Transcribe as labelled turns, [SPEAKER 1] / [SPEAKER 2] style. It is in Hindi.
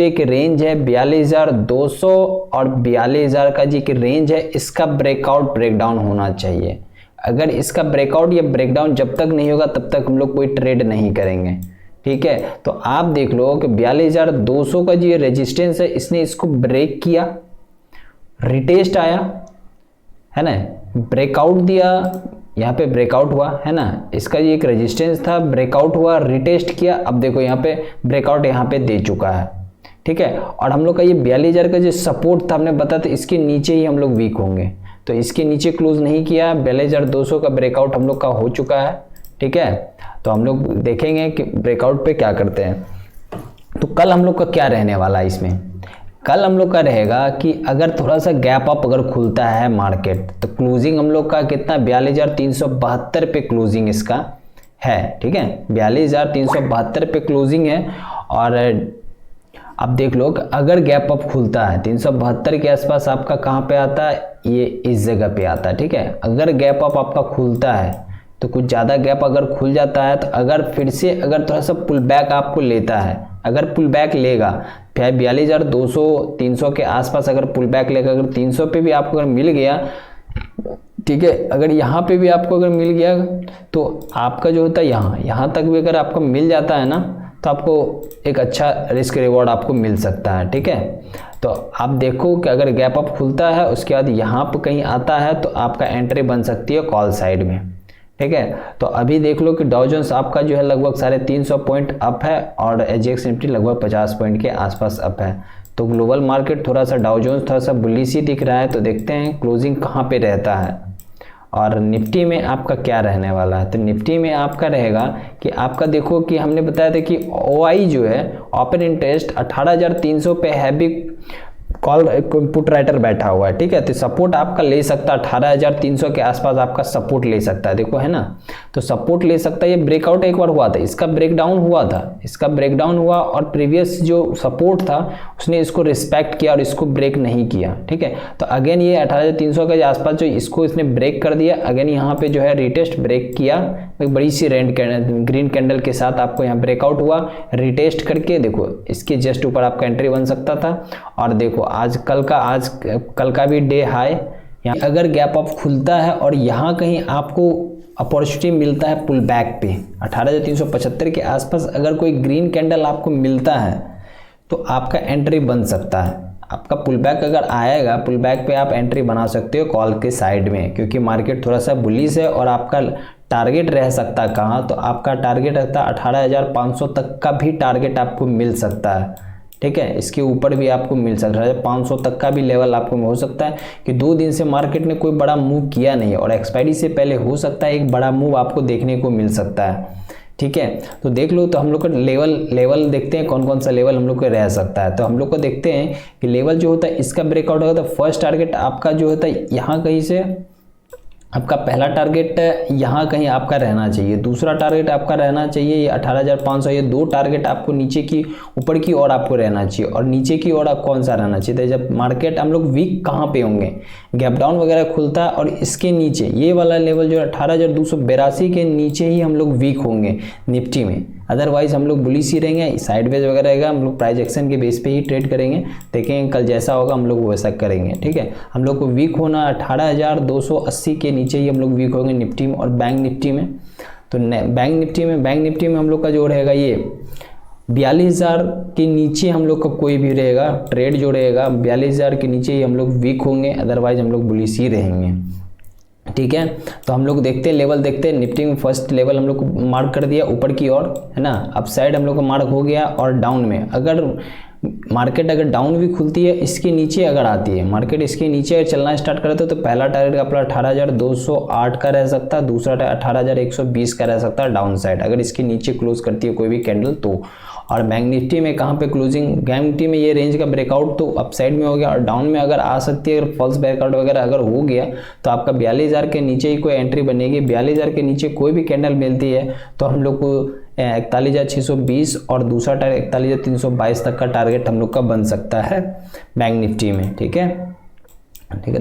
[SPEAKER 1] एक रेंज है 42,200 और 42,000 का जी की रेंज है, इसका ब्रेकआउट ब्रेकडाउन होना चाहिए। अगर इसका ब्रेकआउट या ब्रेकडाउन जब तक नहीं होगा तब तक हम लोग कोई ट्रेड नहीं करेंगे। ठीक है, तो आप देख लो कि 42,200 का जो रेजिस्टेंस है, इसने इसको ब्रेक किया, रिटेस्ट आया है ना, ब्रेकआउट दिया, यहाँ पे ब्रेकआउट हुआ है ना, इसका ये एक रेजिस्टेंस था, ब्रेकआउट हुआ, रिटेस्ट किया, अब देखो यहाँ पे ब्रेकआउट यहाँ पे दे चुका है। ठीक है, और हम लोग का ये 42,000 का जो सपोर्ट था, हमने बताया था इसके नीचे ही हम लोग वीक होंगे, तो इसके नीचे क्लोज नहीं किया, 42,200 का ब्रेकआउट हम लोग का हो चुका है। ठीक है, तो हम लोग देखेंगे कि ब्रेकआउट पे क्या करते हैं। तो कल हम लोग का क्या रहने वाला है इसमें, कल हम लोग का रहेगा कि अगर थोड़ा सा गैप अप अगर खुलता है मार्केट, तो क्लोजिंग हम लोग का कितना 42,372 पे क्लोजिंग इसका है। ठीक है, 42,372 पे क्लोजिंग है। और अब देख लो अगर गैप अप खुलता है 372 के आसपास, आपका कहाँ पे आता है, ये इस जगह पे आता है। ठीक है, अगर गैप अप आपका खुलता है तो कुछ ज़्यादा गैप अगर खुल जाता है, तो अगर फिर से अगर थोड़ा सा पुल बैक आपको लेता है, अगर पुल बैक लेगा 42,200 300 के आसपास अगर पुल बैक लेगा, अगर 300 पे भी आपको अगर मिल गया, ठीक है, अगर यहाँ पे भी आपको अगर मिल गया, तो आपका जो होता है यहाँ तक भी अगर आपको मिल जाता है ना, तो आपको एक अच्छा रिस्क रिवॉर्ड आपको मिल सकता है। ठीक है, तो आप देखो कि अगर गैप अप खुलता है उसके बाद यहाँ पर कहीं आता है, तो आपका एंट्री बन सकती है कॉल साइड में। ठीक है, तो अभी देख लो कि डाउ जोन्स आपका जो है लगभग 350 पॉइंट अप है और एजेक्स निफ्टी लगभग 50 पॉइंट के आसपास अप है। तो ग्लोबल मार्केट थोड़ा सा डाउ जोन्स थोड़ा सा बुलिश ही दिख रहा है। तो देखते हैं क्लोजिंग कहाँ पे रहता है और निफ्टी में आपका क्या रहने वाला है। तो निफ्टी में आपका रहेगा कि आपका देखो कि हमने बताया था कि OI जो है ओपन इंटरेस्ट 18,300 पे हैवी कॉल पुट राइटर बैठा हुआ है। ठीक है, तो सपोर्ट आपका ले सकता है 18,300 के आसपास आपका सपोर्ट ले सकता है, देखो है ना, तो सपोर्ट ले सकता है। ये ब्रेकआउट एक बार हुआ था, इसका ब्रेकडाउन हुआ था, इसका ब्रेकडाउन हुआ और प्रीवियस जो सपोर्ट था उसने इसको रिस्पेक्ट किया और इसको ब्रेक नहीं किया। ठीक है, तो अगेन ये 18,300 के आसपास जो इसको इसने ब्रेक कर दिया, अगेन यहाँ पे जो है रिटेस्ट ब्रेक किया, एक बड़ी सी ग्रीन कैंडल के साथ आपको यहाँ ब्रेकआउट हुआ, रिटेस्ट करके देखो इसके जस्ट ऊपर आपका एंट्री बन सकता था। और देखो आज कल का भी डे हाई, अगर गैप अप खुलता है और यहाँ कहीं आपको अपॉर्चुनिटी मिलता है पुल बैक पे 18,375 के आसपास, अगर कोई ग्रीन कैंडल आपको मिलता है तो आपका एंट्री बन सकता है। आपका पुल बैक अगर आएगा, पुल बैक पे आप एंट्री बना सकते हो कॉल के साइड में, क्योंकि मार्केट थोड़ा सा बुलिश है और आपका टारगेट रह सकता है कहाँ, तो आपका टारगेट रहता है 18,500 तक का भी टारगेट आपको मिल सकता है। ठीक है, इसके ऊपर भी आपको मिल सकता है, 500 तक का भी लेवल आपको हो सकता है कि 2 दिन से मार्केट ने कोई बड़ा मूव किया नहीं और एक्सपायरी से पहले हो सकता है एक बड़ा मूव आपको देखने को मिल सकता है। ठीक है, तो देख लो, तो हम लोग का लेवल देखते हैं कौन कौन सा लेवल हम लोग को रह सकता है। तो हम लोग को देखते हैं कि लेवल जो होता है इसका ब्रेकआउट होगा, तो फर्स्ट टारगेट आपका जो होता है यहाँ कहीं से आपका पहला टारगेट यहाँ कहीं आपका रहना चाहिए, दूसरा टारगेट आपका रहना चाहिए ये 18,500, ये 2 टारगेट आपको नीचे की ऊपर की ओर आपको रहना चाहिए। और नीचे की ओर आप कौन सा रहना चाहिए, तो जब मार्केट हम लोग वीक कहाँ पे होंगे, गैप डाउन वगैरह खुलता है और इसके नीचे ये वाला लेवल जो 18,282 के नीचे ही हम लोग वीक होंगे निफ्टी में। अदरवाइज हम लोग बुलिश ही रहेंगे, साइडवेज वगैरह रहेगा, हम लोग प्राइस एक्शन के बेस पे ही ट्रेड करेंगे, देखेंगे कल जैसा होगा हम लोग वैसा करेंगे। ठीक है, हम लोग को वीक होना 18,280 के नीचे ही हम लोग वीक होंगे निफ्टी में और बैंक निफ्टी में। तो बैंक निफ्टी में हम लोग का जो रहेगा ये 42,000 के नीचे हम लोग का कोई भी रहेगा ट्रेड जो रहेगा 42,000 के नीचे ही हम लोग वीक होंगे, अदरवाइज हम लोग बुलिश ही रहेंगे। ठीक है, तो हम लोग देखते हैं लेवल देखते हैं। निफ्टी में फर्स्ट लेवल हम लोग को मार्क कर दिया ऊपर की ओर, है ना, अप साइड हम लोग को मार्क हो गया। और डाउन में अगर मार्केट अगर डाउन भी खुलती है, इसके नीचे अगर आती है मार्केट, इसके नीचे अगर चलना स्टार्ट करते तो पहला टारगेट अपना 18,208 का रह सकता है, दूसरा 18,120 का रह सकता है डाउन साइड, अगर इसके नीचे क्लोज करती है कोई भी कैंडल तो। और बैंक निफ्टी में कहाँ पे क्लोजिंग, बैंक निफ्टी में ये रेंज का ब्रेकआउट तो अप साइड में हो गया और डाउन में अगर आ सकती है, अगर फॉल्स ब्रेकआउट वगैरह अगर हो गया तो आपका 42,000 के नीचे ही कोई एंट्री बनेगी। 42,000 के नीचे कोई भी कैंडल मिलती है तो हम लोग को 41,620 और दूसरा टारगेट 41,322 तक का टारगेट हम लोग का बन सकता है बैंक निफ्टी में। ठीक है, ठीक है।